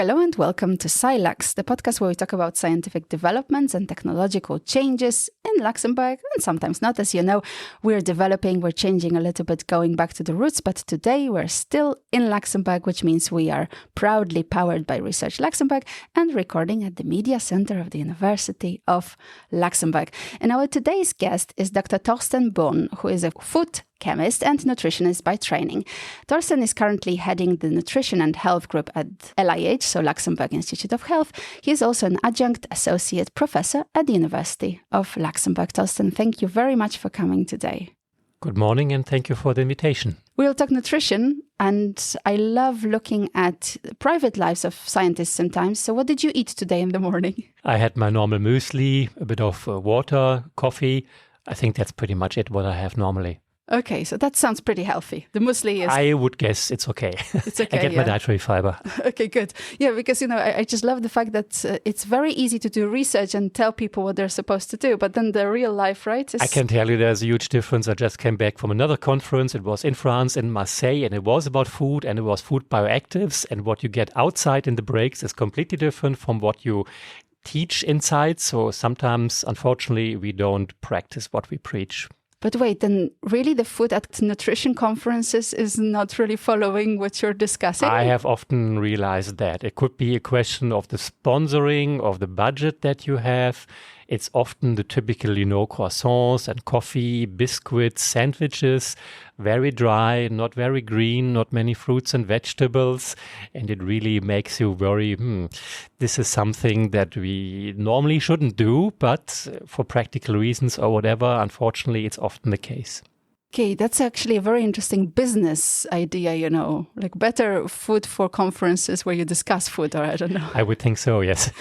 Hello and welcome to SciLux, the podcast where we talk about scientific developments and technological changes in Luxembourg, and sometimes not. As you know, we're changing a little bit, going back to the roots, but today we're still in Luxembourg, which means we are proudly powered by Research Luxembourg and recording at the Media Center of the University of Luxembourg. And our today's guest is Dr. Torsten Bohn, who is a food chemist and nutritionist by training. Torsten is currently heading the Nutrition and Health Group at LIH, so Luxembourg Institute of Health. He is also an adjunct associate professor at the University of Luxembourg. Torsten, thank you very much for coming today. Good morning and thank you for the invitation. We'll talk nutrition, and I love looking at private lives of scientists sometimes. So what did you eat today in the morning? I had my normal muesli, a bit of water, coffee. I think that's pretty much it, what I have normally. Okay, so that sounds pretty healthy. The muesli is... I would guess it's okay. It's okay, I get my dietary fiber. Okay, good. Yeah, because, I just love the fact that it's very easy to do research and tell people what they're supposed to do. But then the real life, right? I can tell you there's a huge difference. I just came back from another conference. It was in France, in Marseille, and it was about food, and it was food bioactives. And what you get outside in the breaks is completely different from what you teach inside. So sometimes, unfortunately, we don't practice what we preach. But wait, then really the food at nutrition conferences is not really following what you're discussing? I have often realized that. It could be a question of the sponsoring, of the budget that you have. It's often the typical, croissants and coffee, biscuits, sandwiches, very dry, not very green, not many fruits and vegetables. And it really makes you worry, this is something that we normally shouldn't do, but for practical reasons or whatever, unfortunately, it's often the case. Okay, that's actually a very interesting business idea, like better food for conferences where you discuss food, or I don't know. I would think so, yes.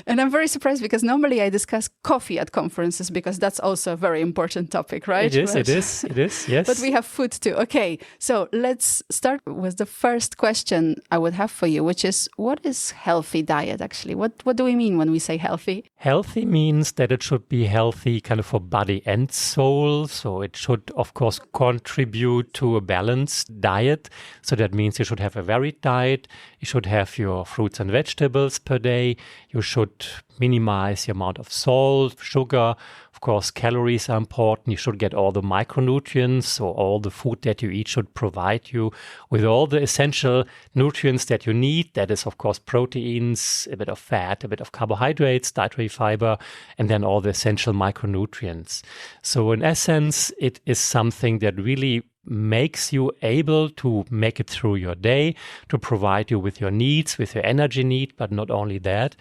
And I'm very surprised because normally I discuss coffee at conferences because that's also a very important topic, right? It is, yes. But we have food too. Okay, so let's start with the first question I would have for you, which is, what is healthy diet actually? What do we mean when we say healthy? Healthy means that it should be healthy kind of for body and soul. So it should, of course, contribute to a balanced diet. So that means you should have a varied diet. You should have your fruits and vegetables per day. You should minimize the amount of salt, sugar. Of course, calories are important. You should get all the micronutrients. So all the food that you eat should provide you with all the essential nutrients that you need. That is, of course, proteins, a bit of fat, a bit of carbohydrates, dietary fiber, and then all the essential micronutrients. So in essence, it is something that really makes you able to make it through your day, to provide you with your needs, with your energy need, but not only that.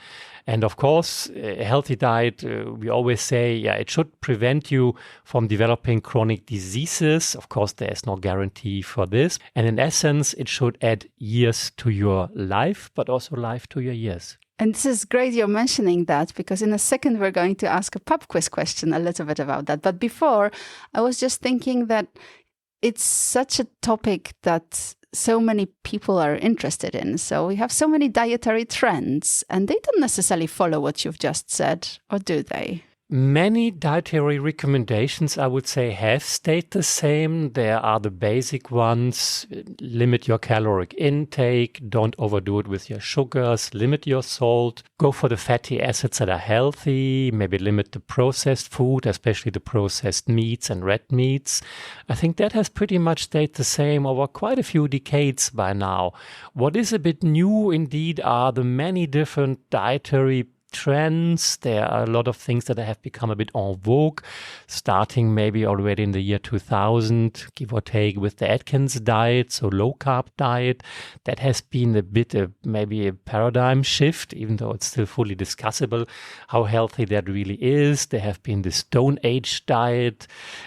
And of course, a healthy diet, we always say, it should prevent you from developing chronic diseases. Of course, there is no guarantee for this. And in essence, it should add years to your life, but also life to your years. And this is great you're mentioning that, because in a second we're going to ask a pub quiz question a little bit about that. But before, I was just thinking that it's such a topic that so many people are interested in. So we have so many dietary trends, and they don't necessarily follow what you've just said, or do they? Many dietary recommendations, I would say, have stayed the same. There are the basic ones. Limit your caloric intake. Don't overdo it with your sugars. Limit your salt. Go for the fatty acids that are healthy. Maybe limit the processed food, especially the processed meats and red meats. I think that has pretty much stayed the same over quite a few decades by now. What is a bit new, indeed, are the many different dietary trends. There are a lot of things that have become a bit en vogue, starting maybe already in the year 2000, give or take, with the Atkins diet, so low-carb diet. That has been a bit maybe a paradigm shift, even though it's still fully discussable how healthy that really is. There have been the Stone Age diet,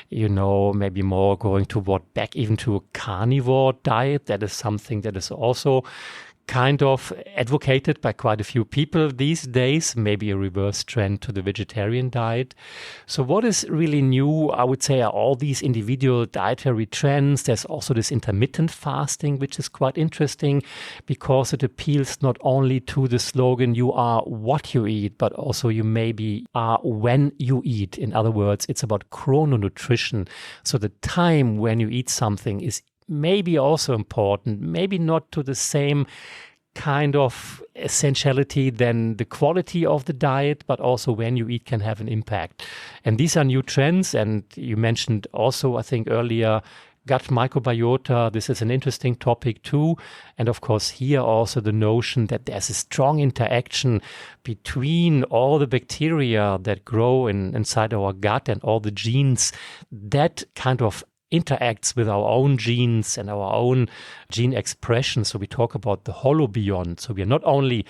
maybe more going toward back even to a carnivore diet. That is something that is also kind of advocated by quite a few people these days, maybe a reverse trend to the vegetarian diet. So what is really new, I would say, are all these individual dietary trends. There's also this intermittent fasting, which is quite interesting because it appeals not only to the slogan, you are what you eat, but also you maybe are when you eat. In other words, it's about chrononutrition. So the time when you eat something is maybe also important, maybe not to the same kind of essentiality, then the quality of the diet, but also when you eat can have an impact. And these are new trends. And you mentioned also, I think earlier, gut microbiota. This is an interesting topic too. And of course, here also the notion that there's a strong interaction between all the bacteria that grow inside our gut and all the genes that kind of interacts with our own genes and our own gene expression. So we talk about the holobiont. So we are not only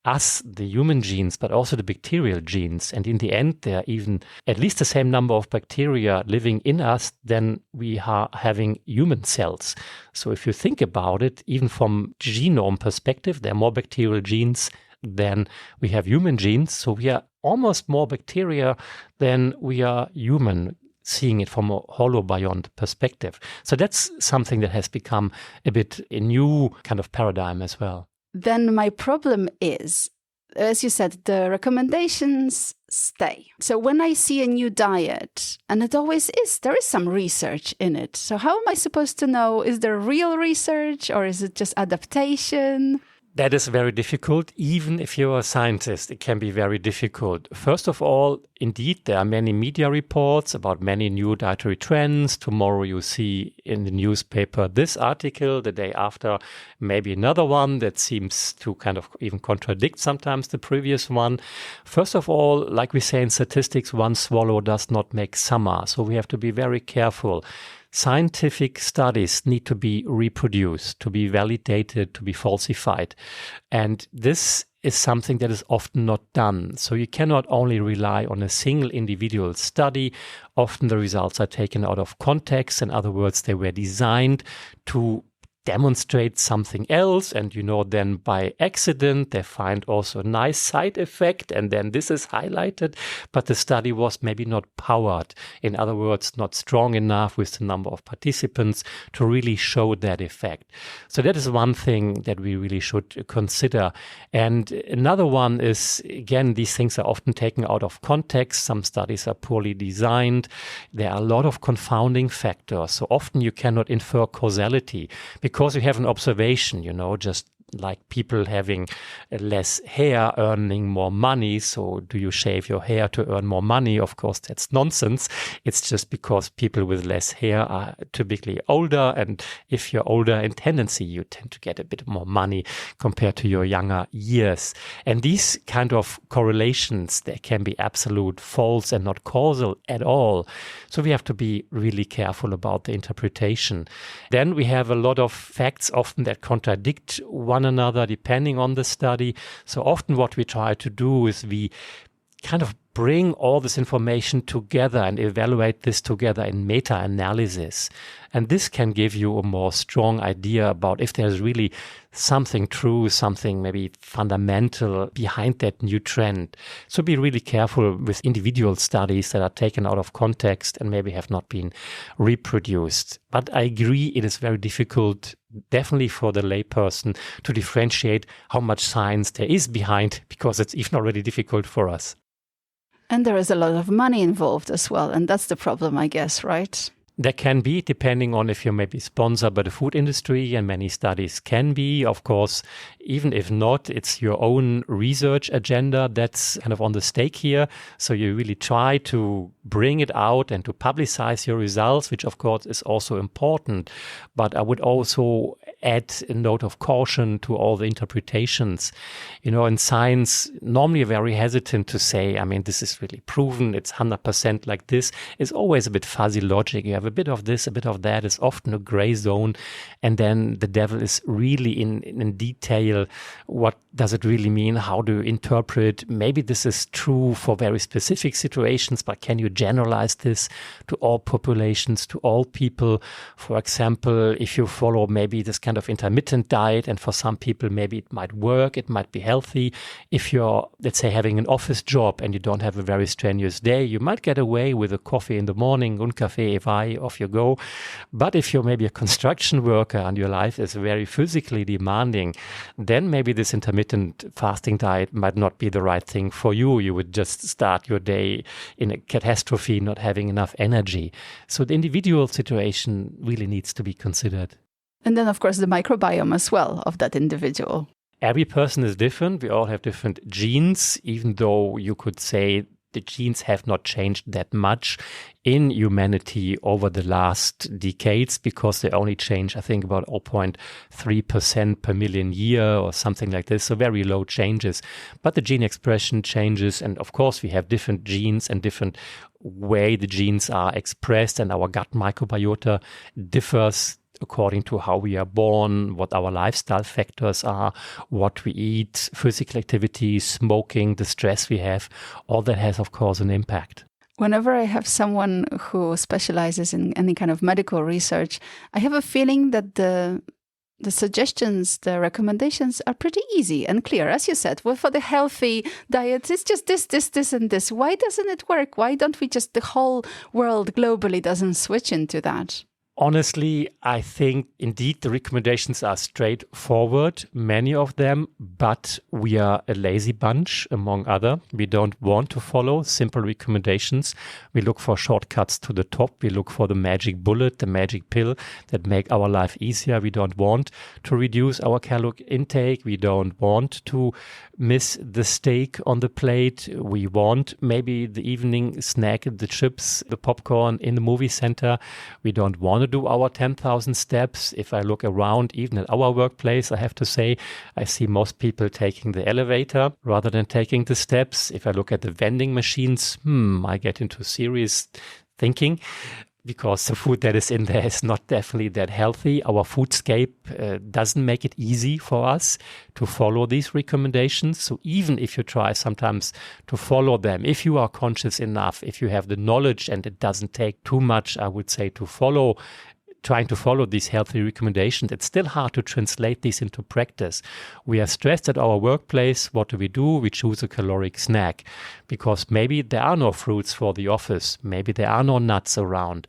us, the human genes, but also the bacterial genes. And in the end, there are even at least the same number of bacteria living in us than we are having human cells. So if you think about it, even from genome perspective, there are more bacterial genes than we have human genes. So we are almost more bacteria than we are human, seeing it from a holobiont perspective. So that's something that has become a bit a new kind of paradigm as well. Then my problem is, as you said, the recommendations stay. So when I see a new diet, and it always is, there is some research in it. So how am I supposed to know, is there real research or is it just adaptation? That is very difficult. Even if you're a scientist, it can be very difficult. First of all, indeed, there are many media reports about many new dietary trends. Tomorrow you see in the newspaper this article, the day after maybe another one that seems to kind of even contradict sometimes the previous one. First of all, like we say in statistics, one swallow does not make summer. So we have to be very careful. Scientific studies need to be reproduced, to be validated, to be falsified. And this is something that is often not done. So you cannot only rely on a single individual study. Often the results are taken out of context. In other words, they were designed to demonstrate something else, and then by accident they find also a nice side effect, and then this is highlighted, but the study was maybe not powered. In other words, not strong enough with the number of participants to really show that effect. So that is one thing that we really should consider. And another one is, again, these things are often taken out of context. Some studies are poorly designed. There are a lot of confounding factors. So often you cannot infer causality because you have an observation, just like people having less hair earning more money. So do you shave your hair to earn more money? Of course, that's nonsense. It's just because people with less hair are typically older. And if you're older in tendency, you tend to get a bit more money compared to your younger years. And these kind of correlations, they can be absolute false and not causal at all. So we have to be really careful about the interpretation. Then we have a lot of facts often that contradict one another depending on the study. So often what we try to do is we kind of bring all this information together and evaluate this together in meta-analysis. And this can give you a more strong idea about if there's really something true, something maybe fundamental behind that new trend. So be really careful with individual studies that are taken out of context and maybe have not been reproduced. But I agree it is very difficult, definitely for the layperson, to differentiate how much science there is behind, because it's even already difficult for us. And there is a lot of money involved as well. And that's the problem, I guess, right? There can be, depending on if you're maybe sponsored by the food industry, and many studies can be. Of course, even if not, it's your own research agenda that's kind of on the stake here. So you really try to bring it out and to publicize your results, which of course is also important. But I would also add a note of caution to all the interpretations. In science, normally you're very hesitant to say, this is really proven, it's 100% like this. It's always a bit fuzzy logic. You have a bit of this, a bit of that. It's often a gray zone. And then the devil is really in detail. What does it really mean? How do you interpret? Maybe this is true for very specific situations, but can you generalize this to all populations, to all people? For example, if you follow maybe this kind of intermittent diet, and for some people maybe it might work, it might be healthy. If you're, let's say, having an office job and you don't have a very strenuous day, you might get away with a coffee in the morning, un café, vai, off you go. But if you're maybe a construction worker and your life is very physically demanding, then maybe this intermittent fasting diet might not be the right thing for you. You would just start your day in a catastrophe, not having enough energy. So the individual situation really needs to be considered. And then, of course, the microbiome as well of that individual. Every person is different. We all have different genes, even though you could say the genes have not changed that much in humanity over the last decades, because they only change, I think, about 0.3% per million year or something like this. So very low changes. But the gene expression changes. And of course, we have different genes and different way the genes are expressed, and our gut microbiota differs according to how we are born, what our lifestyle factors are, what we eat, physical activity, smoking, the stress we have. All that has, of course, an impact. Whenever I have someone who specializes in any kind of medical research, I have a feeling that the suggestions, the recommendations are pretty easy and clear. As you said, well, for the healthy diet, it's just this, and this. Why doesn't it work? Why don't we just, the whole world globally doesn't switch into that? Honestly, I think indeed the recommendations are straightforward, many of them, but we are a lazy bunch, among other. We don't want to follow simple recommendations. We look for shortcuts to the top. We look for the magic bullet, the magic pill that make our life easier. We don't want to reduce our caloric intake. We don't want to miss the steak on the plate. We want maybe the evening snack, the chips, the popcorn in the movie center. We don't want to do our 10,000 steps. If I look around, even at our workplace, I have to say, I see most people taking the elevator rather than taking the steps. If I look at the vending machines, I get into serious thinking, because the food that is in there is not definitely that healthy. Our foodscape doesn't make it easy for us to follow these recommendations. So even if you try sometimes to follow them, if you are conscious enough, if you have the knowledge, and it doesn't take too much, I would say, trying to follow these healthy recommendations, it's still hard to translate these into practice. We are stressed at our workplace. What do? We choose a caloric snack because maybe there are no fruits for the office. Maybe there are no nuts around.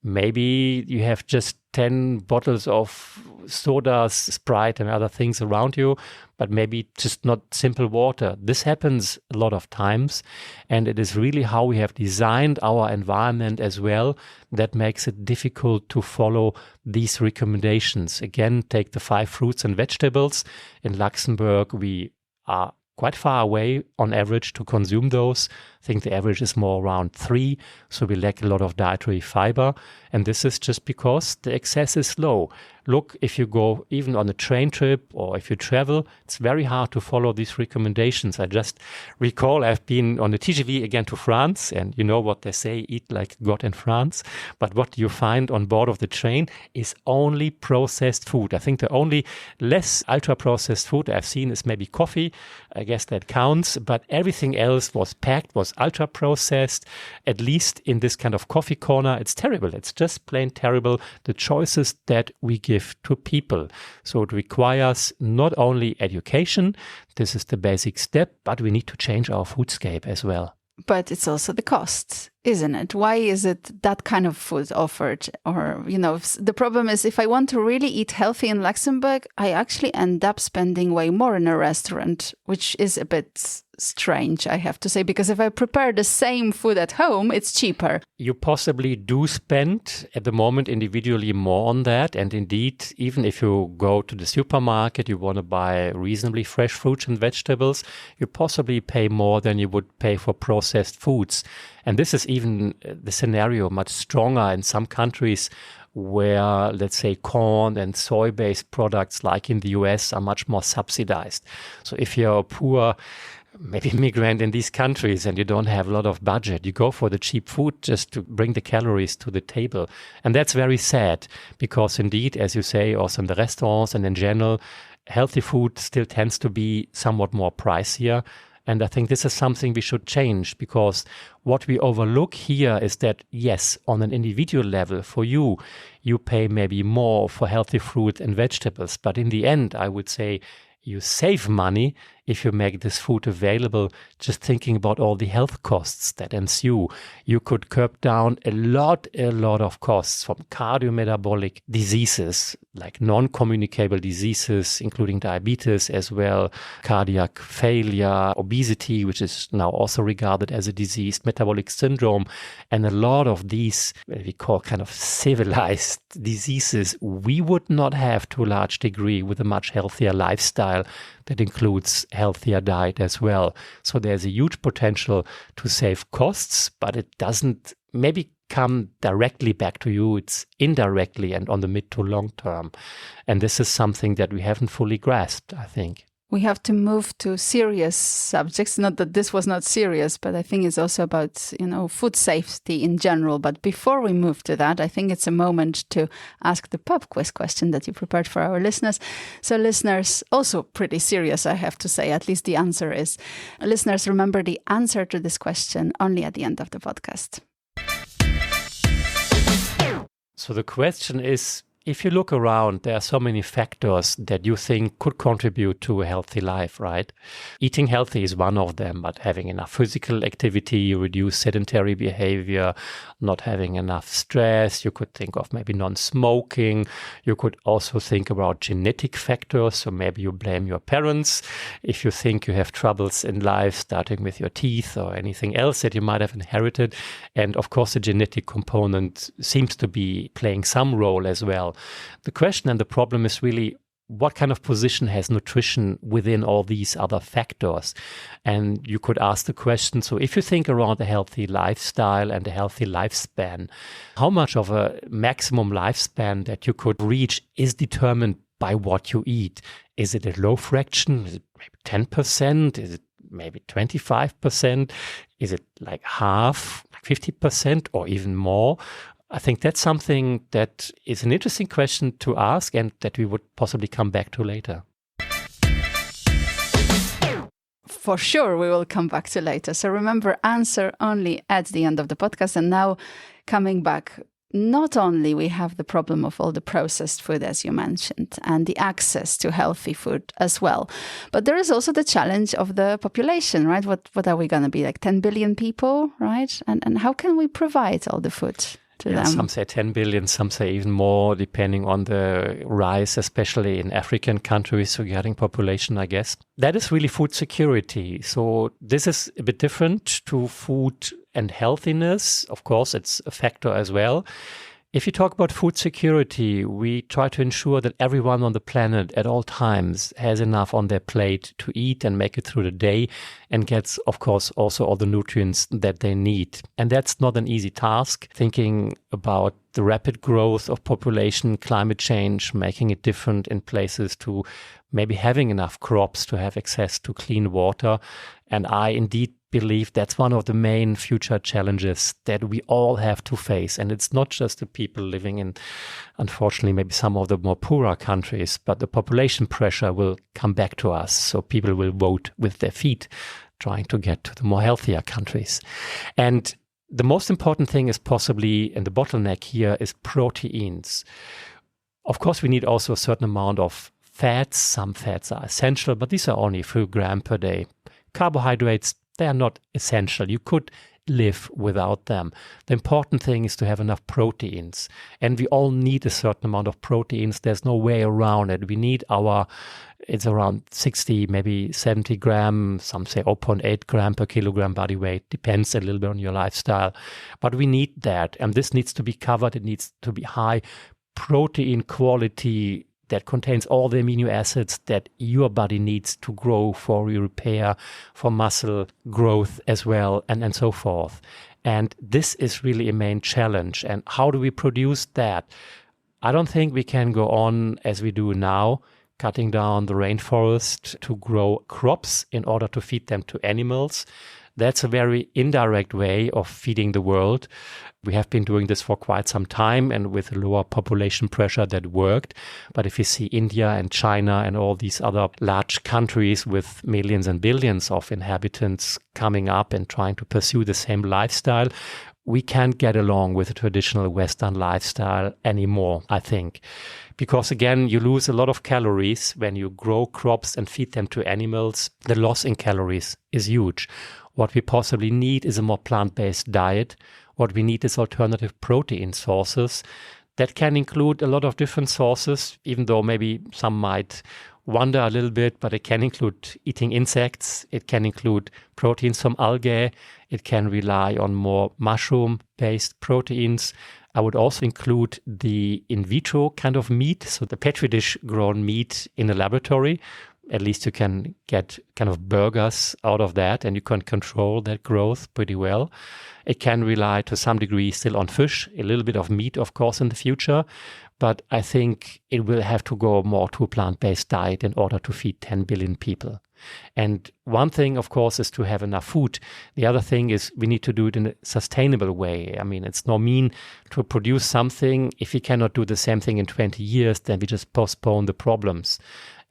Maybe you have just 10 bottles of sodas, Sprite and other things around you, but maybe just not simple water. This happens a lot of times, and it is really how we have designed our environment as well that makes it difficult to follow these recommendations. Again, take the 5 fruits and vegetables. In Luxembourg, we are quite far away on average to consume those. I think the average is more around 3, so we lack a lot of dietary fiber. And this is just because the excess is low. Look, if you go even on a train trip or if you travel, it's very hard to follow these recommendations. I just recall I've been on the TGV again to France, and you know what they say, eat like God in France. But what you find on board of the train is only processed food. I think the only less ultra-processed food I've seen is maybe coffee. I guess that counts. But everything else was packed, was ultra-processed. At least in this kind of coffee corner, it's terrible. It's just plain terrible, the choices that we give to people. So it requires not only education, this is the basic step, but we need to change our foodscape as well. But it's also the costs, isn't it? Why is it that kind of food offered? Or, the problem is if I want to really eat healthy in Luxembourg, I actually end up spending way more in a restaurant, which is a bit strange, I have to say, because if I prepare the same food at home, it's cheaper. You possibly do spend at the moment individually more on that. And indeed, even if you go to the supermarket, you want to buy reasonably fresh fruits and vegetables, you possibly pay more than you would pay for processed foods. And this is even the scenario much stronger in some countries where, let's say, corn and soy-based products like in the US are much more subsidized. So if you're a poor maybe immigrant in these countries and you don't have a lot of budget, you go for the cheap food just to bring the calories to the table. And that's very sad because indeed, as you say, also in the restaurants and in general, healthy food still tends to be somewhat more pricier. And I think this is something we should change, because what we overlook here is that, yes, on an individual level, for you pay maybe more for healthy fruit and vegetables. But in the end, I would say you save money if you make this food available, just thinking about all the health costs that ensue. You could curb down a lot of costs from cardiometabolic diseases, like non-communicable diseases, including diabetes as well, cardiac failure, obesity, which is now also regarded as a disease, metabolic syndrome, and a lot of these, what we call kind of civilized diseases, we would not have to a large degree with a much healthier lifestyle. that includes healthier diet as well. So there's a huge potential to save costs, but it doesn't maybe come directly back to you. It's indirectly and on the mid to long term. And this is something that we haven't fully grasped, I think. We have to move to serious subjects. Not that this was not serious, but I think it's also about, food safety in general. But before we move to that, I think it's a moment to ask the pub quiz question that you prepared for our listeners. So listeners, also pretty serious, I have to say, at least the answer is. Listeners, remember the answer to this question only at the end of the podcast. So the question is, if you look around, there are so many factors that you think could contribute to a healthy life, right? Eating healthy is one of them, but having enough physical activity, reduce sedentary behavior, not having enough stress. You could think of maybe non-smoking. You could also think about genetic factors. So maybe you blame your parents if you think you have troubles in life, starting with your teeth or anything else that you might have inherited. And of course, the genetic component seems to be playing some role as well. The question and the problem is really, what kind of position has nutrition within all these other factors? And you could ask the question, so if you think around a healthy lifestyle and a healthy lifespan, how much of a maximum lifespan that you could reach is determined by what you eat? Is it a low fraction? Is it maybe 10%? Is it maybe 25%? Is it like half, like 50% or even more? I think that's something that is an interesting question to ask and that we would possibly come back to later. For sure, we will come back to later. So remember, answer only at the end of the podcast. And now coming back, not only we have the problem of all the processed food, as you mentioned, and the access to healthy food as well, but there is also the challenge of the population, right? What are we going to be, like 10 billion people, right? And how can we provide all the food? Some say 10 billion, some say even more, depending on the rise, especially in African countries regarding population, I guess. That is really food security. So this is a bit different to food and healthiness. Of course, it's a factor as well. If you talk about food security, we try to ensure that everyone on the planet at all times has enough on their plate to eat and make it through the day and gets, of course, also all the nutrients that they need. And that's not an easy task. Thinking about the rapid growth of population, climate change, making it different in places to maybe having enough crops to have access to clean water. And I indeed believe that's one of the main future challenges that we all have to face. And it's not just the people living in, unfortunately, maybe some of the more poorer countries, but the population pressure will come back to us. So people will vote with their feet, trying to get to the more healthier countries. And the most important thing is possibly, and the bottleneck here, is proteins. Of course, we need also a certain amount of fats. Some fats are essential, but these are only a few grams per day. Carbohydrates, they are not essential. You could live without them. The important thing is to have enough proteins. And we all need a certain amount of proteins. There's no way around it. We need it's around 60, maybe 70 grams. Some say 0.8 gram per kilogram body weight. Depends a little bit on your lifestyle. But we need that. And this needs to be covered. It needs to be high protein quality that contains all the amino acids that your body needs to grow, for repair, for muscle growth as well, and so forth. And this is really a main challenge. And how do we produce that? I don't think we can go on as we do now, cutting down the rainforest to grow crops in order to feed them to animals. That's a very indirect way of feeding the world. We have been doing this for quite some time, and with lower population pressure that worked. But if you see India and China and all these other large countries with millions and billions of inhabitants coming up and trying to pursue the same lifestyle, we can't get along with the traditional Western lifestyle anymore, I think. Because again, you lose a lot of calories when you grow crops and feed them to animals. The loss in calories is huge. What we possibly need is a more plant-based diet. What we need is alternative protein sources that can include a lot of different sources, even though maybe some might wonder a little bit, but it can include eating insects. It can include proteins from algae. It can rely on more mushroom-based proteins. I would also include the in vitro kind of meat, so the petri dish grown meat in a laboratory. at least you can get kind of burgers out of that, and you can control that growth pretty well. It can rely to some degree still on fish, a little bit of meat, of course, in the future. But I think it will have to go more to a plant-based diet in order to feed 10 billion people. And one thing, of course, is to have enough food. The other thing is we need to do it in a sustainable way. I mean, it's no mean to produce something. If we cannot do the same thing in 20 years, then we just postpone the problems.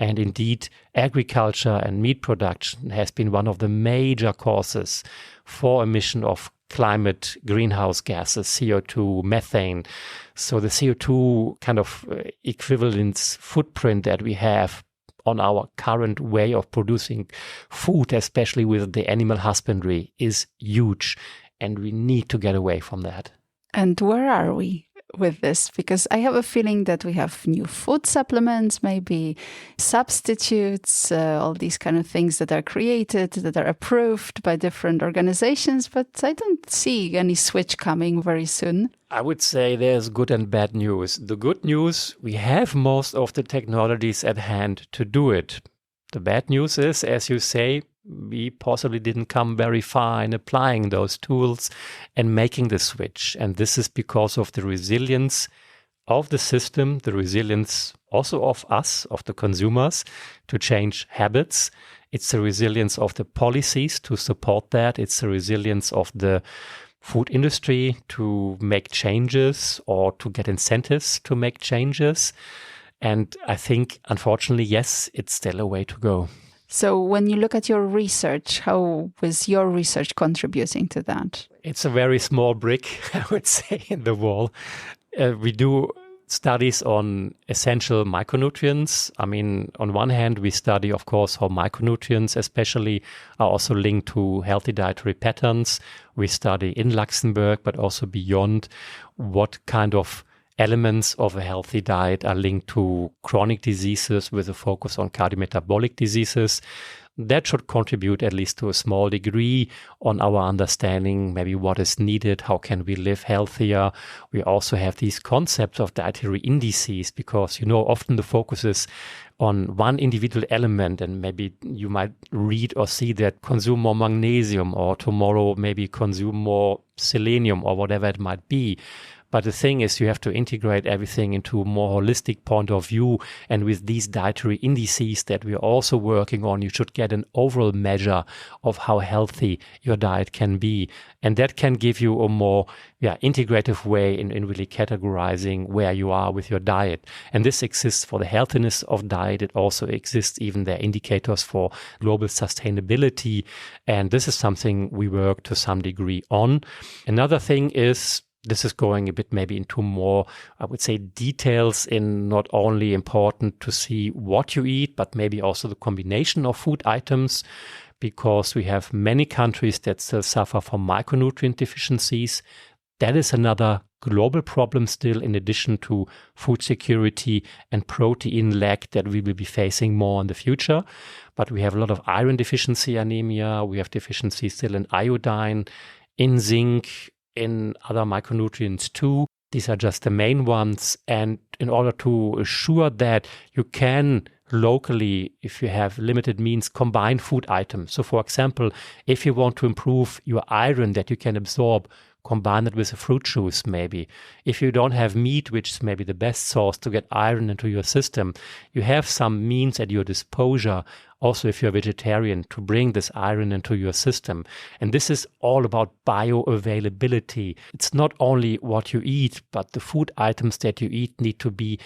And indeed, agriculture and meat production has been one of the major causes for emission of climate greenhouse gases, CO2, methane. So the CO2 kind of equivalence footprint that we have on our current way of producing food, especially with the animal husbandry, is huge. And we need to get away from that. And where are we with this? Because I have a feeling that we have new food supplements, maybe substitutes, all these kind of things that are created, that are approved by different organizations, but I don't see any switch coming very soon. I would say there's good and bad news. The good news, we have most of the technologies at hand to do it. The bad news is, as you say, we possibly didn't come very far in applying those tools and making the switch. And this is because of the resilience of the system, the resilience also of us, of the consumers, to change habits. It's the resilience of the policies to support that. It's the resilience of the food industry to make changes or to get incentives to make changes. And I think, unfortunately, yes, it's still a way to go. So when you look at your research, how was your research contributing to that? It's a very small brick, I would say, in the wall. We do studies on essential micronutrients. I mean, on one hand, we study, of course, how micronutrients especially are also linked to healthy dietary patterns. We study in Luxembourg, but also beyond, what kind of elements of a healthy diet are linked to chronic diseases with a focus on cardiometabolic diseases. That should contribute at least to a small degree on our understanding, maybe what is needed, how can we live healthier. We also have these concepts of dietary indices because, often the focus is on one individual element, and maybe you might read or see that consume more magnesium, or tomorrow maybe consume more selenium, or whatever it might be. But the thing is, you have to integrate everything into a more holistic point of view. And with these dietary indices that we're also working on, you should get an overall measure of how healthy your diet can be. And that can give you a more integrative way in really categorizing where you are with your diet. And this exists for the healthiness of diet. It also exists, even there are indicators for global sustainability. And this is something we work to some degree on. Another thing is, this is going a bit maybe into more, I would say, details in not only important to see what you eat, but maybe also the combination of food items, because we have many countries that still suffer from micronutrient deficiencies. That is another global problem still, in addition to food security and protein lack that we will be facing more in the future. But we have a lot of iron deficiency anemia. We have deficiencies still in iodine, in zinc, in other micronutrients too. These are just the main ones. And in order to assure that you can locally, if you have limited means, combine food items. So for example, if you want to improve your iron that you can absorb, combine it with a fruit juice maybe. If you don't have meat, which is maybe the best source to get iron into your system, you have some means at your disposal, also if you're a vegetarian, to bring this iron into your system. And this is all about bioavailability. It's not only what you eat, but the food items that you eat need to be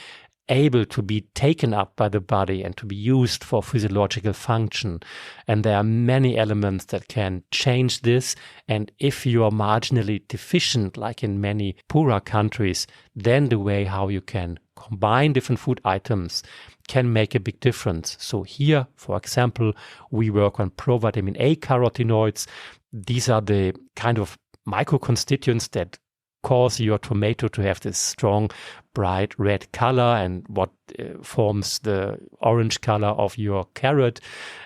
able to be taken up by the body and to be used for physiological function. And there are many elements that can change this. And if you are marginally deficient, like in many poorer countries, then the way how you can combine different food items can make a big difference. So here, for example, we work on provitamin A carotenoids. These are the kind of microconstituents that cause your tomato to have this strong, bright red color, and what forms the orange color of your carrot.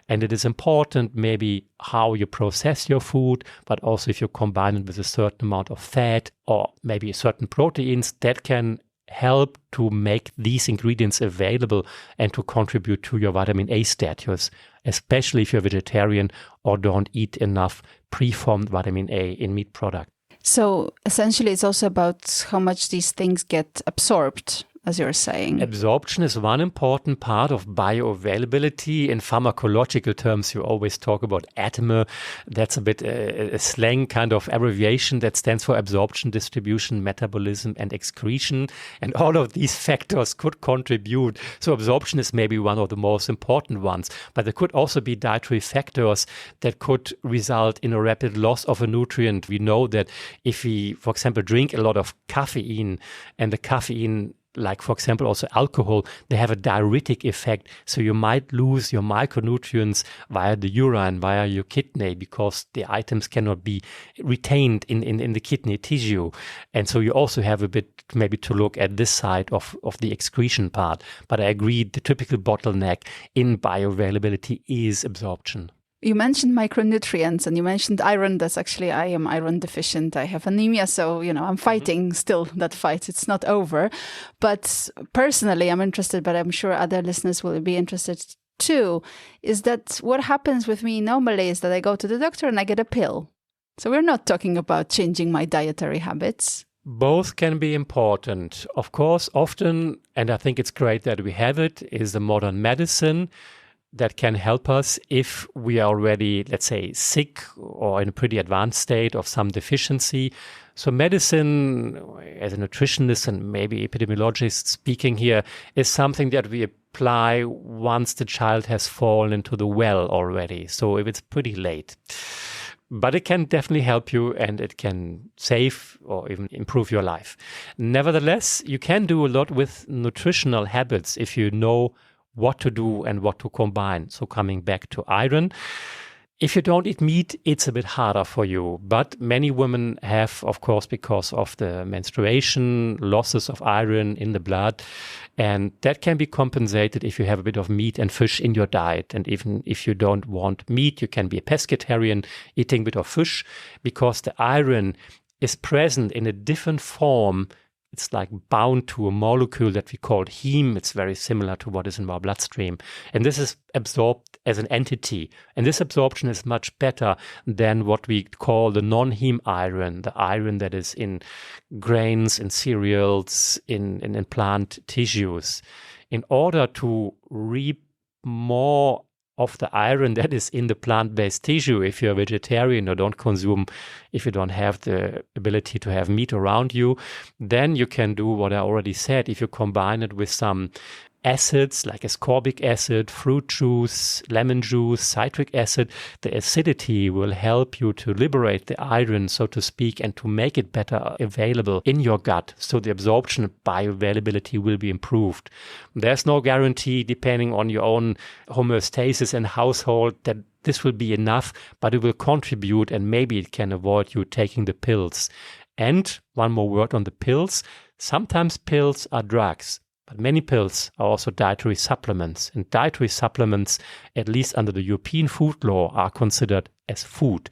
And it is important maybe how you process your food, but also if you combine it with a certain amount of fat or maybe certain proteins that can help to make these ingredients available and to contribute to your vitamin A status, especially if you're vegetarian or don't eat enough preformed vitamin A in meat products. So essentially, it's also about how much these things get absorbed, as you're saying. Absorption is one important part of bioavailability. In pharmacological terms, you always talk about ATME. That's a bit a slang kind of abbreviation that stands for absorption, distribution, metabolism, and excretion. And all of these factors could contribute. So absorption is maybe one of the most important ones. But there could also be dietary factors that could result in a rapid loss of a nutrient. We know that if we, for example, drink a lot of caffeine, and the caffeine, like, for example, also alcohol, they have a diuretic effect. So you might lose your micronutrients via the urine, via your kidney, because the items cannot be retained in the kidney tissue. And so you also have a bit maybe to look at this side of the excretion part. But I agree, the typical bottleneck in bioavailability is absorption. You mentioned micronutrients and you mentioned iron. That's actually, I am iron deficient. I have anemia. So, I'm fighting still that fight. It's not over. But personally, I'm interested, but I'm sure other listeners will be interested too, is that what happens with me normally is that I go to the doctor and I get a pill. So we're not talking about changing my dietary habits. Both can be important. Of course, often, and I think it's great that we have it, is the modern medicine that can help us if we are already, let's say, sick or in a pretty advanced state of some deficiency. So medicine, as a nutritionist and maybe epidemiologist speaking here, is something that we apply once the child has fallen into the well already. So if it's pretty late. But it can definitely help you and it can save or even improve your life. Nevertheless, you can do a lot with nutritional habits if you know what to do and what to combine. So coming back to iron, if you don't eat meat, it's a bit harder for you. But many women have, of course, because of the menstruation, losses of iron in the blood. And that can be compensated if you have a bit of meat and fish in your diet. And even if you don't want meat, you can be a pescatarian, eating a bit of fish, because the iron is present in a different form. It's like bound to a molecule that we call heme. It's very similar to what is in our bloodstream. And this is absorbed as an entity. And this absorption is much better than what we call the non-heme iron, the iron that is in grains, in cereals, in plant tissues. In order to reap more of the iron that is in the plant-based tissue, if you're a vegetarian or don't consume, if you don't have the ability to have meat around you, then you can do what I already said. If you combine it with some acids like ascorbic acid, fruit juice, lemon juice, citric acid, the acidity will help you to liberate the iron, so to speak, and to make it better available in your gut. So the absorption bioavailability will be improved. There's no guarantee, depending on your own homeostasis and household, that this will be enough, but it will contribute and maybe it can avoid you taking the pills. And one more word on the pills. Sometimes pills are drugs. But many pills are also dietary supplements. And dietary supplements, at least under the European food law, are considered as food.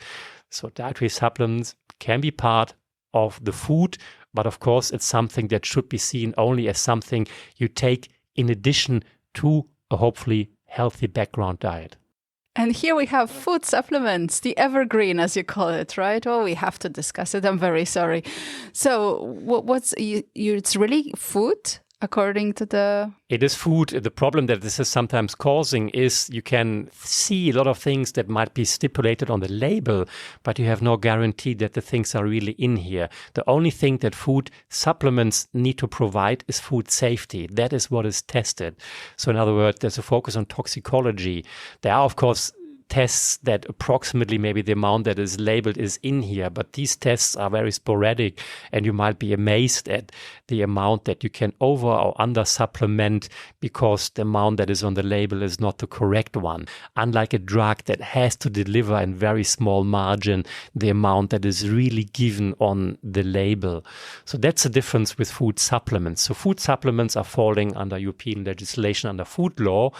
So dietary supplements can be part of the food, but of course it's something that should be seen only as something you take in addition to a hopefully healthy background diet. And here we have food supplements, the evergreen, as you call it, right? Oh, we have to discuss it. I'm very sorry. So it's really food? According to the... It is food. The problem that this is sometimes causing is you can see a lot of things that might be stipulated on the label, but you have no guarantee that the things are really in here. The only thing that food supplements need to provide is food safety. That is what is tested. So in other words, there's a focus on toxicology. There are, of course, tests that approximately maybe the amount that is labeled is in here, but these tests are very sporadic and you might be amazed at the amount that you can over or under supplement because the amount that is on the label is not the correct one. Unlike a drug that has to deliver in very small margin the amount that is really given on the label. So that's the difference with food supplements. So food supplements are falling under European legislation, under food law,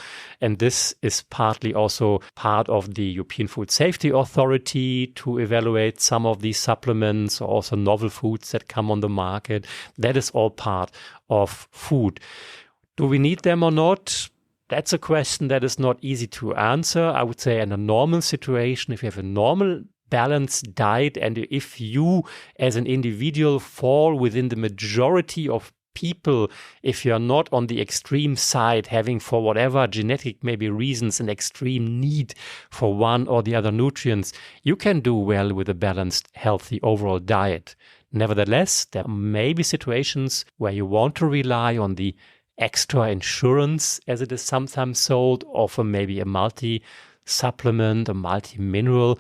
and this is partly also part of of the European Food Safety Authority to evaluate some of these supplements or also novel foods that come on the market. That is all part of food. Do we need them or not? That's a question that is not easy to answer. I would say in a normal situation, if you have a normal balanced diet and if you as an individual fall within the majority of people, if you're not on the extreme side, having for whatever genetic maybe reasons an extreme need for one or the other nutrients, you can do well with a balanced, healthy overall diet. Nevertheless, there may be situations where you want to rely on the extra insurance, as it is sometimes sold, of maybe a multi-supplement, a multi-mineral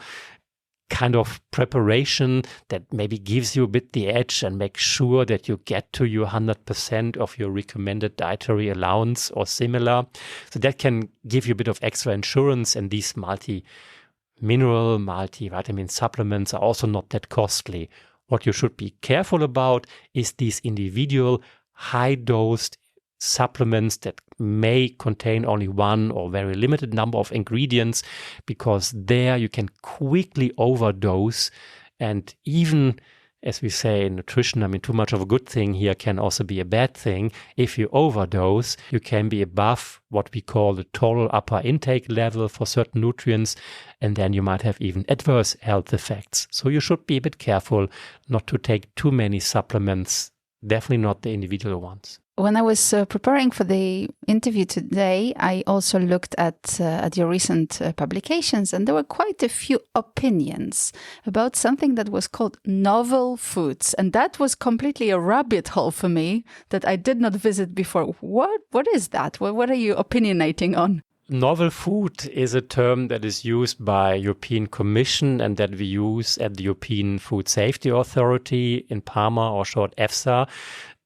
kind of preparation that maybe gives you a bit the edge and makes sure that you get to your 100% of your recommended dietary allowance or similar. So that can give you a bit of extra insurance, and these multi-mineral, multivitamin supplements are also not that costly. What you should be careful about is these individual high-dosed supplements that may contain only one or very limited number of ingredients, because there you can quickly overdose. And even, as we say in nutrition, too much of a good thing here can also be a bad thing. If you overdose, you can be above what we call the total upper intake level for certain nutrients, and then you might have even adverse health effects. So you should be a bit careful not to take too many supplements, definitely not the individual ones. When I was preparing for the interview today, I also looked at your recent publications, and there were quite a few opinions about something that was called novel foods. And that was completely a rabbit hole for me that I did not visit before. What is that? What are you opinionating on? Novel food is a term that is used by European Commission and that we use at the European Food Safety Authority, in PARMA or short EFSA.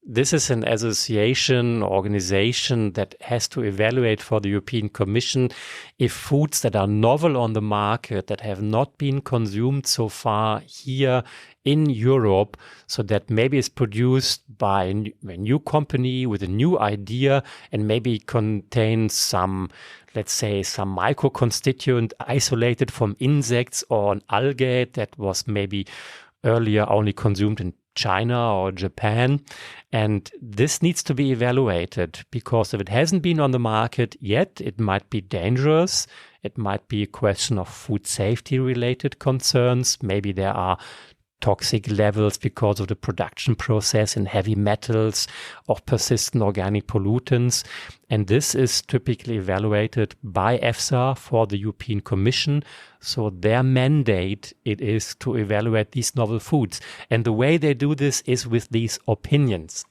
This is an association, organization that has to evaluate for the European Commission if foods that are novel on the market, that have not been consumed so far here in Europe, so that maybe is produced by a new company with a new idea and maybe contains some, let's say, some micro-constituent isolated from insects or an algae that was maybe earlier only consumed in China or Japan. And this needs to be evaluated, because if it hasn't been on the market yet, it might be dangerous. It might be a question of food safety related concerns. Maybe there are toxic levels because of the production process in heavy metals or persistent organic pollutants. And this is typically evaluated by EFSA for the European Commission. So their mandate, it is to evaluate these novel foods. And the way they do this is with these opinions.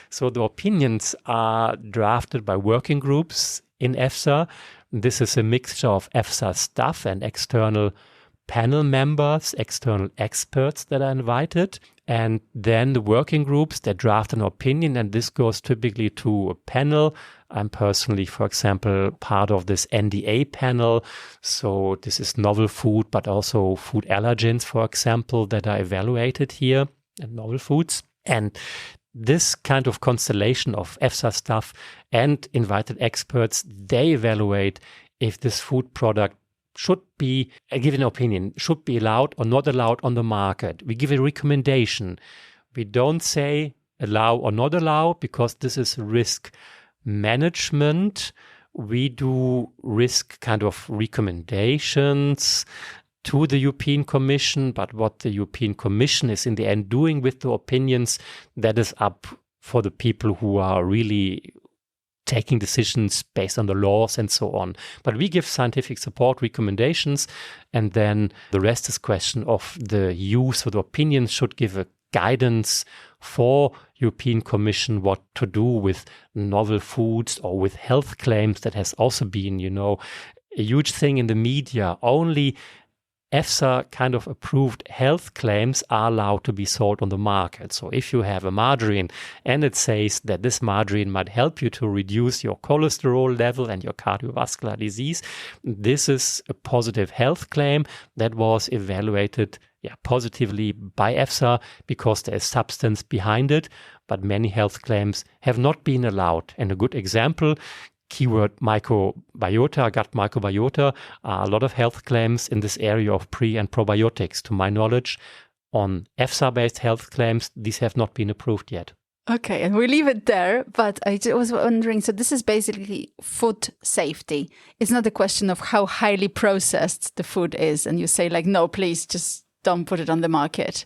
So the opinions are drafted by working groups in EFSA. This is a mixture of EFSA staff and external panel members, external experts that are invited, and then the working groups that draft an opinion, and this goes typically to a panel. I'm personally, for example, part of this NDA panel. So this is novel food, but also food allergens, for example, that are evaluated here, and novel foods. And this kind of constellation of EFSA staff and invited experts, they evaluate if this food product should be, I give an opinion, should be allowed or not allowed on the market. We give a recommendation. We don't say allow or not allow, because this is risk management. We do risk kind of recommendations to the European Commission, but what the European Commission is in the end doing with the opinions, that is up for the people who are really taking decisions based on the laws and so on. But we give scientific support recommendations, and then the rest is question of the use. So the opinions should give a guidance for European Commission what to do with novel foods or with health claims. That has also been, a huge thing in the media. Only EFSA kind of approved health claims are allowed to be sold on the market. So if you have a margarine and it says that this margarine might help you to reduce your cholesterol level and your cardiovascular disease, this is a positive health claim that was evaluated positively by EFSA because there is substance behind it. But many health claims have not been allowed. And a good example keyword microbiota, gut microbiota, are a lot of health claims in this area of pre and probiotics. To my knowledge, on EFSA-based health claims, these have not been approved yet. Okay, and we leave it there, but I was wondering, so this is basically food safety. It's not a question of how highly processed the food is, and you say like, no, please just don't put it on the market.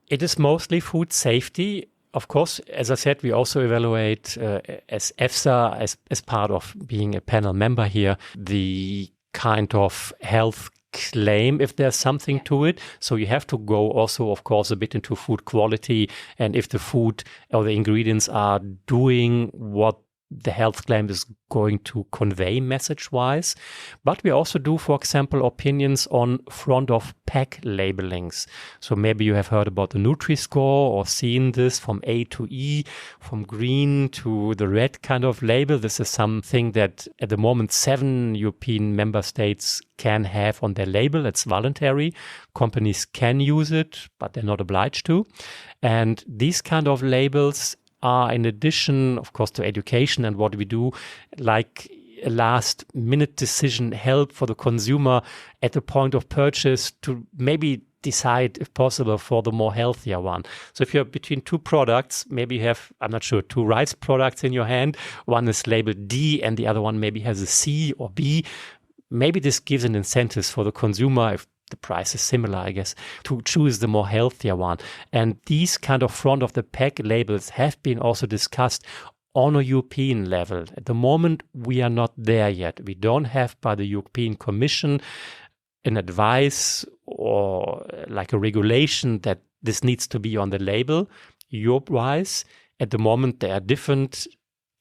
It is mostly food safety. Of course, as I said, we also evaluate as EFSA, as part of being a panel member here, the kind of health claim if there's something to it. So you have to go also, of course, a bit into food quality, and if the food or the ingredients are doing what the health claim is going to convey message-wise. But we also do, for example, opinions on front-of-pack labelings. So maybe you have heard about the Nutri-Score or seen this from A to E, from green to the red kind of label. This is something that at the moment 7 European member states can have on their label. It's voluntary. Companies can use it, but they're not obliged to. And these kind of labels are, in addition, of course, to education and what we do, like a last minute decision help for the consumer at the point of purchase to maybe decide, if possible, for the more healthier one. So if you're between two products, maybe you have, I'm not sure, 2 rice products in your hand. One is labeled D and the other one maybe has a C or B. Maybe this gives an incentive for the consumer, if the price is similar, I guess, to choose the more healthier one. And these kind of front of the pack labels have been also discussed on a European level. At the moment, we are not there yet. We don't have by the European Commission an advice or like a regulation that this needs to be on the label. Europe-wise, at the moment, there are different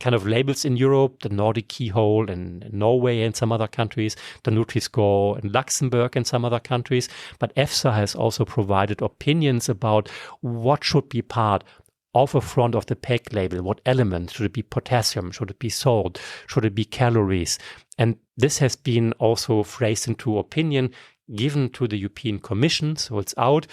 kind of labels in Europe, the Nordic keyhole in Norway and some other countries, the Nutri-Score in Luxembourg and some other countries. But EFSA has also provided opinions about what should be part of a front of the pack label, what elements. Should it be potassium? Should it be salt? Should it be calories? And this has been also phrased into opinion given to the European Commission, so it's out.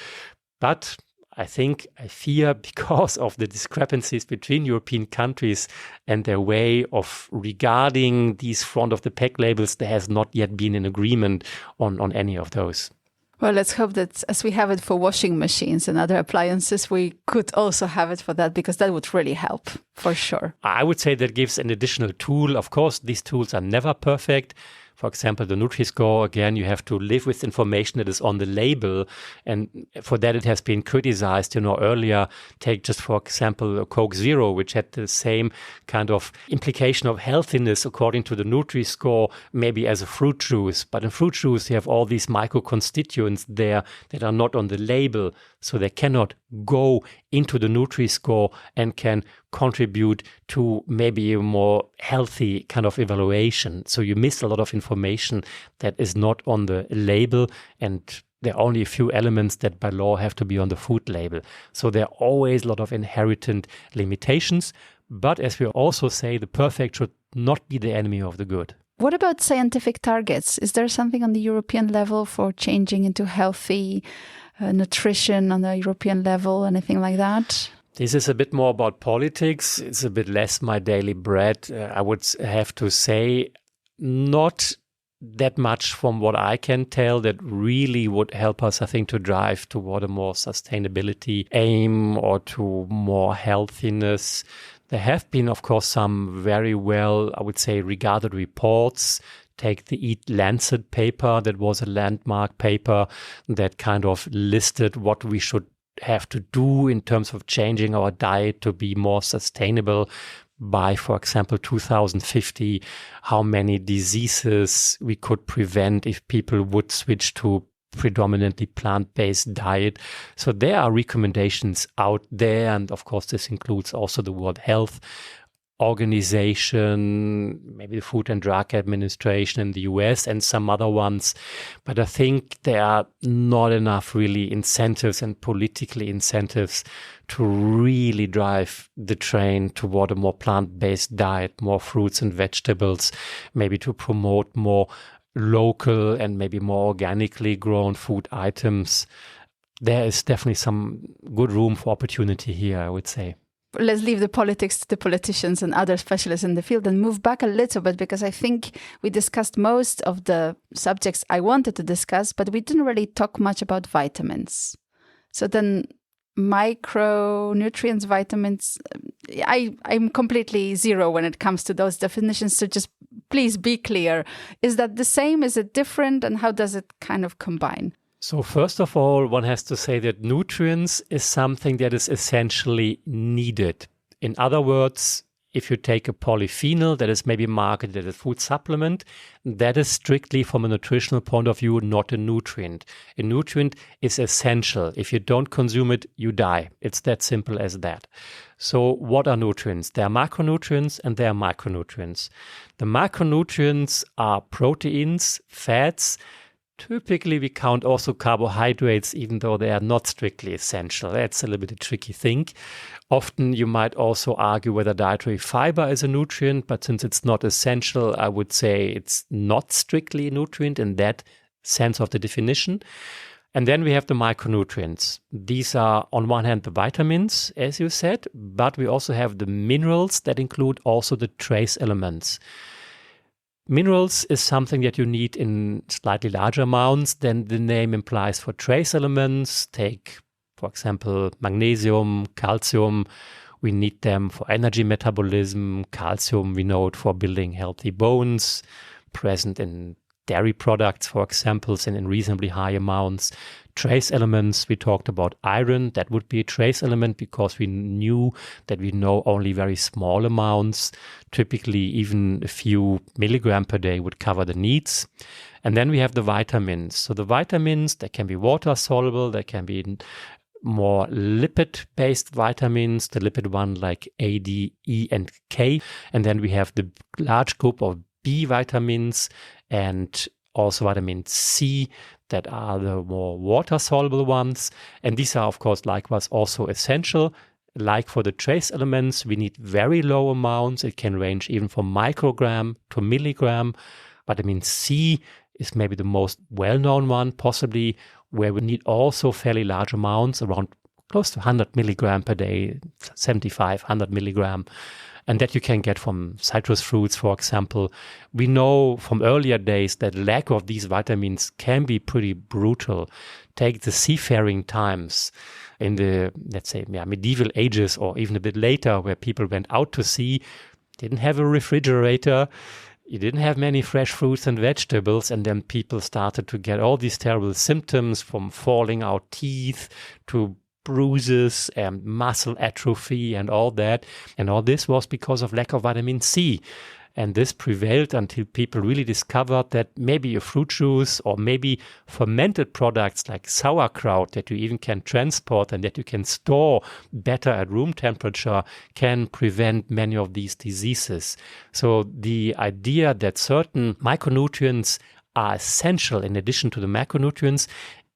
But I fear because of the discrepancies between European countries and their way of regarding these front of the pack labels, there has not yet been an agreement on any of those. Well, let's hope that as we have it for washing machines and other appliances, we could also have it for that, because that would really help, for sure. I would say that gives an additional tool. Of course, these tools are never perfect. For example, the Nutri-Score, again, you have to live with information that is on the label. And for that, it has been criticized, earlier. Take just, for example, Coke Zero, which had the same kind of implication of healthiness according to the Nutri-Score, maybe as a fruit juice. But in fruit juice, you have all these micro-constituents there that are not on the label. So they cannot go into the Nutri-Score and can contribute to maybe a more healthy kind of evaluation. So you miss a lot of information that is not on the label, and there are only a few elements that by law have to be on the food label. So there are always a lot of inherent limitations. But as we also say, the perfect should not be the enemy of the good. What about scientific targets? Is there something on the European level for changing into healthy nutrition on the European level, anything like that? This is a bit more about politics. It's a bit less my daily bread. I would have to say not that much from what I can tell that really would help us, I think, to drive toward a more sustainability aim or to more healthiness. There have been, of course, some very well, I would say, regarded reports. Take the Eat Lancet paper, that was a landmark paper that kind of listed what we should have to do in terms of changing our diet to be more sustainable by, for example, 2050, how many diseases we could prevent if people would switch to predominantly plant-based diet. So there are recommendations out there. And of course, this includes also the World Health Organization, maybe the Food and Drug Administration in the US and some other ones. But I think there are not enough really incentives and political incentives to really drive the train toward a more plant-based diet, more fruits and vegetables, maybe to promote more local and maybe more organically grown food items. There is definitely some good room for opportunity here, I would say. let's leave the politics to the politicians and other specialists in the field and move back a little bit, because I think we discussed most of the subjects I wanted to discuss, but we didn't really talk much about vitamins. So then micronutrients, vitamins, I'm completely zero when it comes to those definitions. So just please be clear. Is that the same? Is it different? And how does it kind of combine? So first of all, one has to say that nutrients is something that is essentially needed. In other words, if you take a polyphenol that is maybe marketed as a food supplement, that is strictly from a nutritional point of view not a nutrient. A nutrient is essential. If you don't consume it, you die. It's that simple as that. So what are nutrients? There are macronutrients and there are micronutrients. The macronutrients are proteins, fats. Typically, we count also carbohydrates, even though they are not strictly essential. That's a little bit a tricky thing. Often you might also argue whether dietary fiber is a nutrient, but since it's not essential, I would say it's not strictly a nutrient in that sense of the definition. And then we have the micronutrients. These are, on one hand, the vitamins, as you said, but we also have the minerals that include also the trace elements. Minerals is something that you need in slightly larger amounts than the name implies for trace elements. Take, for example, magnesium, calcium. We need them for energy metabolism. Calcium, we know it for building healthy bones, present in dairy products, for example, and in reasonably high amounts. Trace elements, we talked about iron. That would be a trace element because we knew that we know only very small amounts. Typically, even a few milligrams per day would cover the needs. And then we have the vitamins. So the vitamins, they can be water soluble, they can be more lipid-based vitamins, the lipid one like A, D, E, and K. And then we have the large group of B vitamins and also vitamin C that are the more water-soluble ones. And these are, of course, likewise also essential. Like for the trace elements, we need very low amounts. It can range even from microgram to milligram. Vitamin C is maybe the most well-known one, possibly, where we need also fairly large amounts, around close to 100 milligram per day, 75, 100 milligram. And that you can get from citrus fruits, for example. We know from earlier days that lack of these vitamins can be pretty brutal. Take the seafaring times in the, let's say, medieval ages or even a bit later, where people went out to sea, didn't have a refrigerator, you didn't have many fresh fruits and vegetables, and then people started to get all these terrible symptoms from falling out teeth to bruises and muscle atrophy and all that. And all this was because of lack of vitamin C. And this prevailed until people really discovered that maybe a fruit juice or maybe fermented products like sauerkraut that you even can transport and that you can store better at room temperature can prevent many of these diseases. So the idea that certain micronutrients are essential in addition to the macronutrients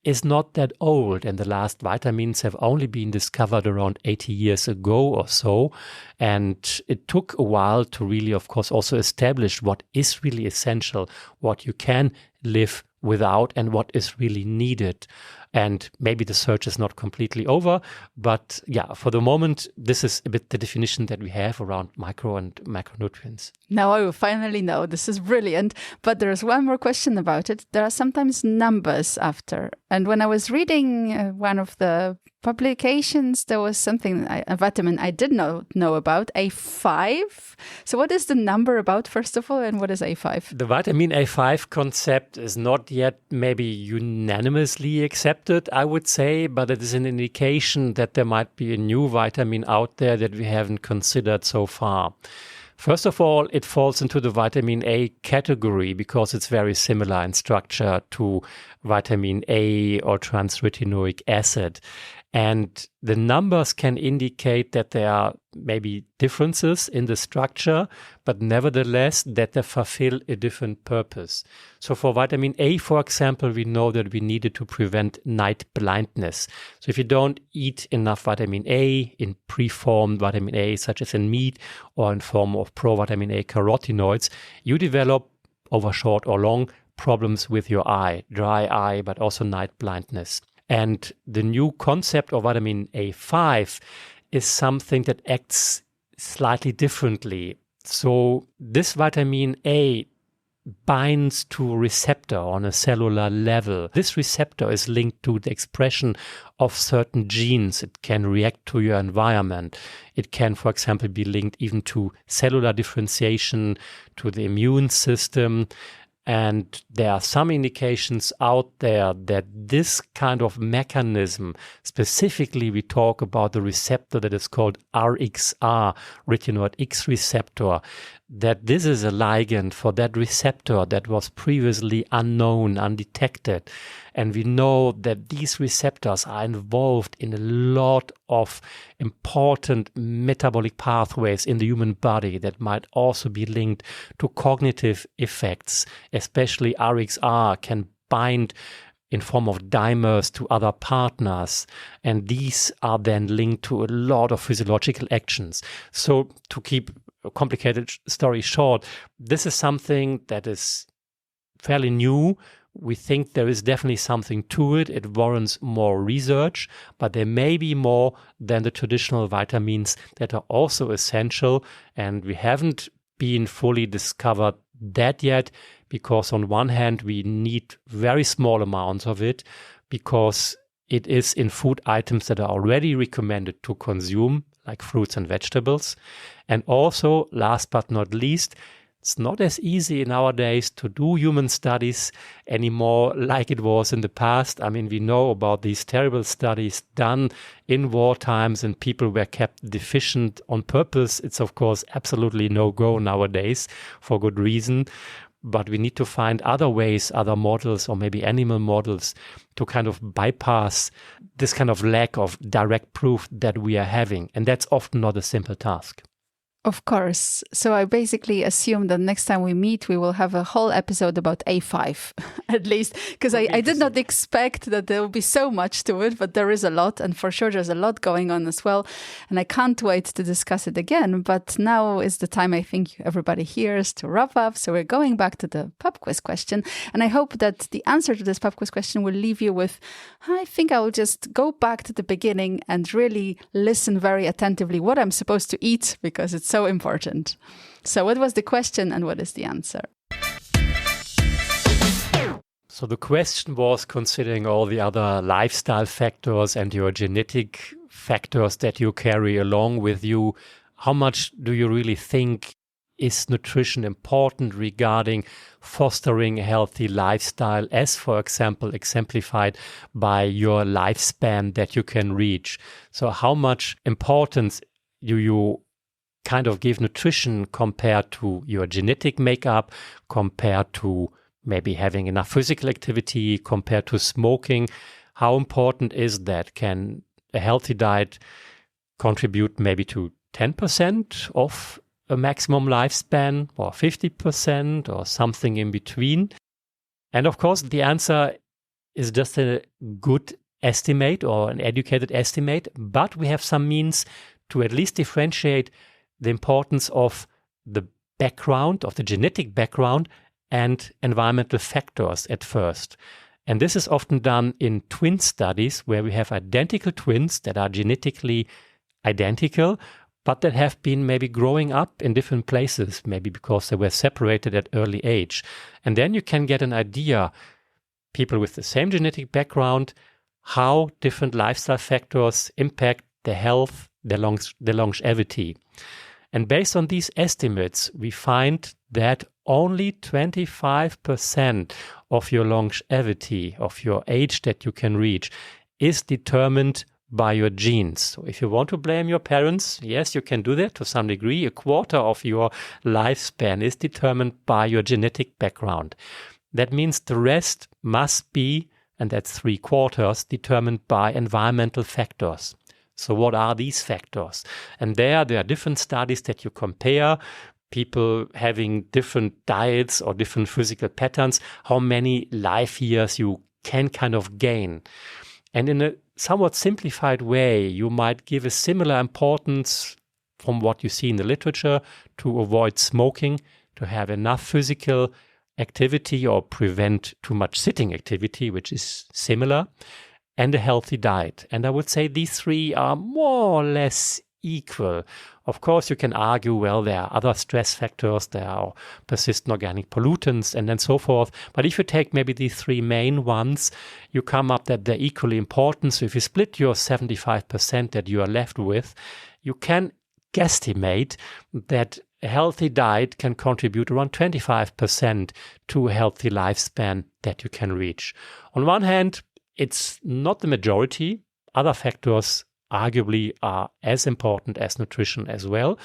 is not that old, and the last vitamins have only been discovered around 80 years ago or so. And it took a while to really, of course, also establish what is really essential, what you can live without, and what is really needed. And maybe the search is not completely over, but yeah, for the moment, this is a bit the definition that we have around micro and macronutrients. Now I will finally know. This is brilliant. But there is one more question about it. There are sometimes numbers after. And when I was reading one of the publications, there was something, a vitamin I did not know about, A5. So what is the number about, first of all, and what is A5? The vitamin A5 concept is not yet maybe unanimously accepted, I would say, but it is an indication that there might be a new vitamin out there that we haven't considered so far. First of all, it falls into the vitamin A category because it's very similar in structure to vitamin A or transretinoic acid. And the numbers can indicate that there are maybe differences in the structure, but nevertheless that they fulfill a different purpose. So for vitamin A, for example, we know that we need it to prevent night blindness. So if you don't eat enough vitamin A in preformed vitamin A, such as in meat or in form of provitamin A carotenoids, you develop over short or long problems with your eye, dry eye, but also night blindness. And the new concept of vitamin A5 is something that acts slightly differently. So this vitamin A binds to a receptor on a cellular level. This receptor is linked to the expression of certain genes. It can react to your environment. It can, for example, be linked even to cellular differentiation, to the immune system. And there are some indications out there that this kind of mechanism, specifically we talk about the receptor that is called RXR, retinoid X receptor, that this is a ligand for that receptor that was previously unknown, undetected. And we know that these receptors are involved in a lot of important metabolic pathways in the human body that might also be linked to cognitive effects. Especially RXR can bind in form of dimers to other partners, and these are then linked to a lot of physiological actions. So to keep a complicated story short, this is something that is fairly new. We think there is definitely something to it. It warrants more research, but there may be more than the traditional vitamins that are also essential, and we haven't been fully discovered that yet, because on one hand we need very small amounts of it because it is in food items that are already recommended to consume, like fruits and vegetables. And also, last but not least, it's not as easy nowadays to do human studies anymore like it was in the past. I mean, we know about these terrible studies done in war times and people were kept deficient on purpose. It's, of course, absolutely no-go nowadays for good reason. But we need to find other ways, other models, or maybe animal models to kind of bypass this kind of lack of direct proof that we are having. And that's often not a simple task. Of course. So I basically assume that next time we meet, we will have a whole episode about A5, at least, because I did not expect that there will be so much to it, but there is a lot. And for sure, there's a lot going on as well. And I can't wait to discuss it again. But now is the time I think everybody hears to wrap up. So we're going back to the pub quiz question. And I hope that the answer to this pub quiz question will leave you with, I think I will just go back to the beginning and really listen very attentively what I'm supposed to eat, because it's so important. So what was the question and what is the answer? So the question was, considering all the other lifestyle factors and your genetic factors that you carry along with you, how much do you really think is nutrition important regarding fostering a healthy lifestyle, as, for example, exemplified by your lifespan that you can reach? So how much importance do you kind of give nutrition compared to your genetic makeup, compared to maybe having enough physical activity, compared to smoking? How important is that? Can a healthy diet contribute maybe to 10% of a maximum lifespan, or 50%, or something in between? And of course, the answer is just a good estimate or an educated estimate, but we have some means to at least differentiate the importance of the background, of the genetic background, and environmental factors at first. And this is often done in twin studies where we have identical twins that are genetically identical, but that have been maybe growing up in different places, maybe because they were separated at early age. And then you can get an idea, people with the same genetic background, how different lifestyle factors impact their health, their longevity. And based on these estimates, we find that only 25% of your longevity, of your age that you can reach, is determined by your genes. So if you want to blame your parents, yes, you can do that to some degree. A quarter of your lifespan is determined by your genetic background. That means the rest must be, and that's 3/4, determined by environmental factors. So what are these factors? And there are different studies that you compare, people having different diets or different physical patterns, how many life years you can kind of gain. And in a somewhat simplified way, you might give a similar importance from what you see in the literature to avoid smoking, to have enough physical activity or prevent too much sitting activity, which is similar. and a healthy diet. And I would say these three are more or less equal. Of course, you can argue, well, there are other stress factors, there are persistent organic pollutants, and then so forth. But if you take maybe these three main ones, you come up that they're equally important. So if you split your 75% that you are left with, you can guesstimate that a healthy diet can contribute around 25% to a healthy lifespan that you can reach. On one hand, it's not the majority. Other factors arguably are as important as nutrition as well,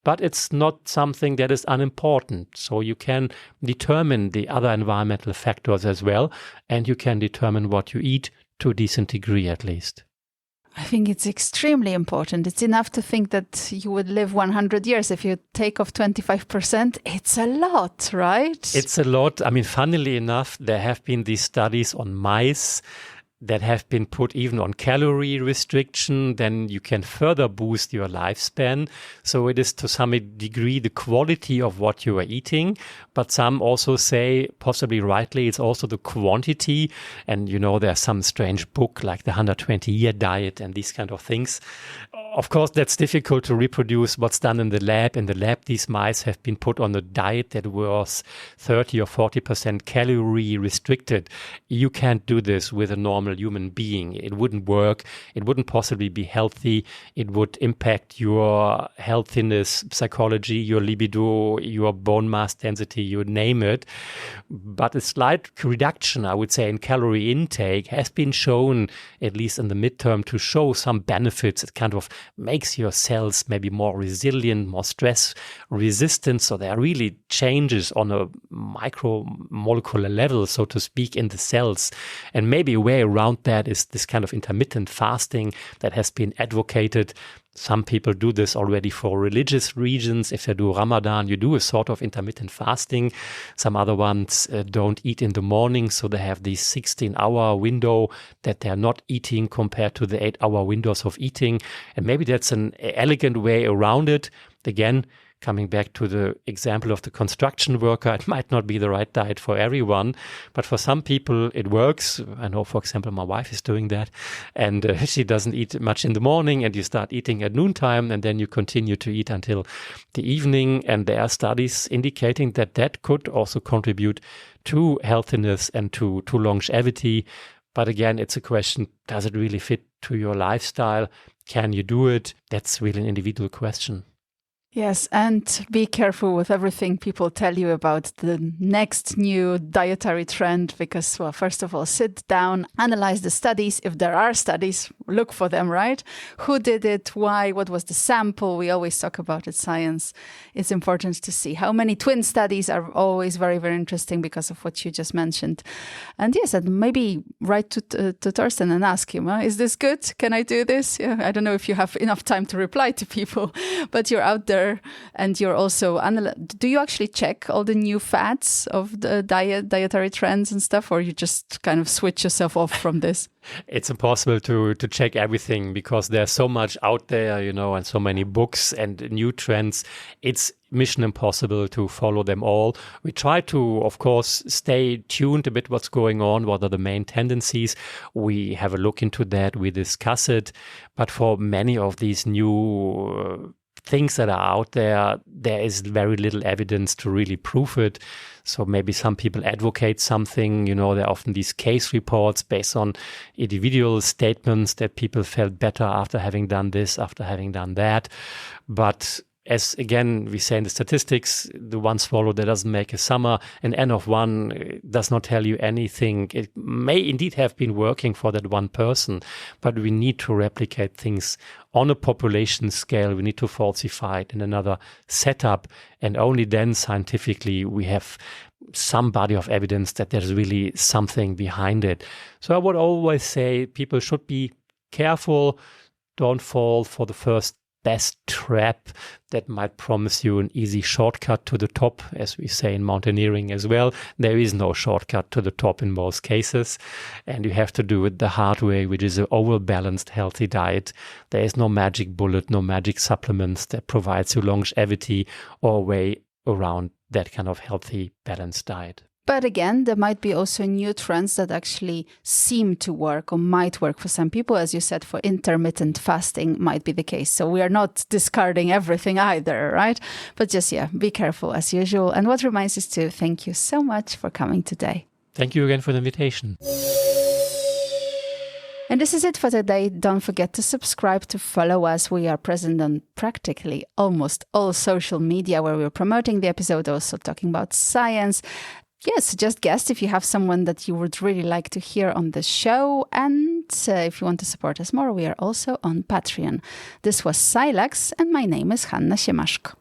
but it's not something that is unimportant. So you can determine the other environmental factors as well, and you can determine what you eat to a decent degree at least. I think it's extremely important. It's enough to think that you would live 100 years. If you take off 25%, it's a lot, right? It's a lot. I mean, funnily enough, there have been these studies on mice that have been put even on calorie restriction, then you can further boost your lifespan. So it is to some degree the quality of what you are eating, but some also say, possibly rightly, it's also the quantity. And there's some strange book like the 120-year diet and these kind of things. Of course, that's difficult to reproduce what's done in the lab. In the lab, these mice have been put on a diet that was 30 or 40% calorie restricted. You can't do this with a normal human being. It wouldn't work. It wouldn't possibly be healthy. It would impact your healthiness, psychology, your libido, your bone mass density, you name it. But a slight reduction, I would say, in calorie intake has been shown, at least in the midterm, to show some benefits. It kind of makes your cells maybe more resilient, more stress resistant. So there are really changes on a micromolecular level, so to speak, in the cells. And maybe a way around that is this kind of intermittent fasting that has been advocated. Some people do this already for religious reasons. If they do Ramadan, you do a sort of intermittent fasting. Some other ones don't eat in the morning, so they have this 16-hour window that they're not eating compared to the 8-hour windows of eating. And maybe that's an elegant way around it. Again, coming back to the example of the construction worker, it might not be the right diet for everyone, but for some people it works. I know, for example, my wife is doing that, and she doesn't eat much in the morning, and you start eating at noontime, and then you continue to eat until the evening. And there are studies indicating that that could also contribute to healthiness and to longevity. But again, it's a question, does it really fit to your lifestyle? Can you do it? That's really an individual question. Yes, and be careful with everything people tell you about the next new dietary trend, because, well, first of all, sit down, analyze the studies. If there are studies, look for them, right? Who did it? Why? What was the sample? We always talk about it, science. It's important to see how many twin studies are always very, very interesting because of what you just mentioned. And yes, and maybe write to Torsten and ask him, is this good? Can I do this? Yeah, I don't know if you have enough time to reply to people, but you're out there. And you're also, do you actually check all the new fads of the dietary trends and stuff, or you just kind of switch yourself off from this? It's impossible to check everything because there's so much out there, and so many books and new trends. It's mission impossible to follow them all. We try to, of course, stay tuned a bit what's going on, what are the main tendencies. We have a look into that, we discuss it. But for many of these new things that are out there, there is very little evidence to really prove it. So maybe some people advocate something, there are often these case reports based on individual statements that people felt better after having done this, after having done that. But as again, we say in the statistics, the one swallow that doesn't make a summer, an N of one does not tell you anything. It may indeed have been working for that one person, but we need to replicate things on a population scale. We need to falsify it in another setup. And only then scientifically we have some body of evidence that there's really something behind it. So I would always say people should be careful. Don't fall for the first best trap that might promise you an easy shortcut to the top, as we say in mountaineering as well. There is no shortcut to the top in most cases, and you have to do it the hard way, which is an overbalanced, healthy diet. There is no magic bullet, no magic supplements that provides you longevity or a way around that kind of healthy, balanced diet. But again, there might be also new trends that actually seem to work or might work for some people. As you said, for intermittent fasting might be the case. So we are not discarding everything either, right? But just, be careful as usual. And what remains is to thank you so much for coming today. Thank you again for the invitation. And this is it for today. Don't forget to subscribe, to follow us. We are present on practically almost all social media where we're promoting the episode, also talking about science. Yes, just guest if you have someone that you would really like to hear on the show. And if you want to support us more, we are also on Patreon. This was Silex, and my name is Hanna Siemaszko.